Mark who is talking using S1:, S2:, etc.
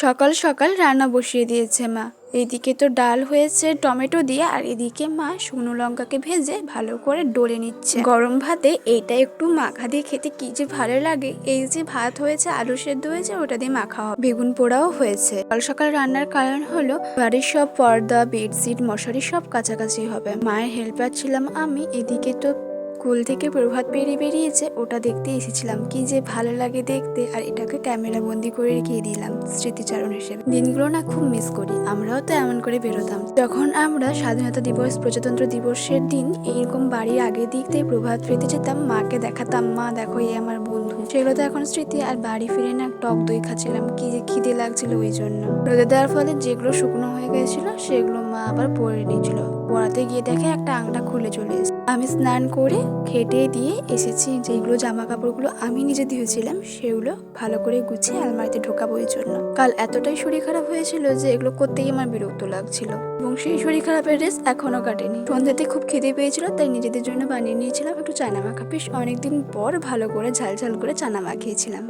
S1: সকাল সকাল রান্না বসিয়ে দিয়েছে মা। এদিকে তো ডাল হয়েছে টমেটো দিয়ে, আর এদিকে মা শুকনো লঙ্কাকে ভেজে ভালো করে ডলে নিচ্ছে। গরম ভাতে এইটা একটু মাখা দিয়ে খেতে কি যে ভালো লাগে। এই যে ভাত হয়েছে, আলু সেদ্ধ হয়েছে, ওটা দিয়ে মাখা হবে, বেগুন পোড়াও হয়েছে। সকাল সকাল রান্নার কারণ হলো বাড়ির সব পর্দা, বেডশিট, মশারি সব কাছাকাছি হবে। মায়ের হেল্পার ছিলাম আমি। এদিকে তো স্কুল থেকে প্রভাত বেরিয়েছে, ওটা দেখতে এসেছিলাম। কি যে ভালো লাগে দেখতে, আর এটাকে ক্যামেরা বন্দি করে রেখে দিলাম স্মৃতিচারণ হিসেবে। দিনগুলো না খুব মিস করি। আমরাও তো এমন করে বেরোতাম যখন আমরা স্বাধীনতা দিবস, প্রজাতন্ত্র দিবসের দিন এইরকম বাড়ির আগের দিক থেকে প্রভাত ফেরতে যেতাম, মাকে দেখাতাম, মা দেখো এই আমার বন্ধু। সেগুলো তো এখন স্মৃতি। আর বাড়ি ফিরে না টক দই খাচ্ছিলাম, কি যে খিদে লাগছিল ওই জন্য। রোদে দেওয়ার ফলে যেগুলো শুকনো হয়ে গেছিল সেগুলো মা আবার পরে নিয়েছিল। পড়াতে গিয়ে দেখে একটা আংটা খুলে চলে এসেছে। আমি স্নান করে খেটে দিয়ে এসেছি। যেগুলো জামা কাপড়গুলো আমি নিজে ধুয়েছিলাম সেগুলো ভালো করে গুছিয়ে আলমারিতে ঢোকাবো এই জন্য। কাল এতটাই শরীর খারাপ হয়েছিল যে এগুলো করতেই আমার বিরক্ত লাগছিল, এবং সেই শরীর খারাপের রেস এখনো কাটেনি। সন্ধ্যাতে খুব খিদে পেয়েছিল, তাই নিজেদের জন্য বানিয়ে নিয়েছিলাম একটু চানা মাখা। বেশ অনেকদিন পর ভালো করে ঝাল ঝাল করে চানা মাখিয়েছিলাম।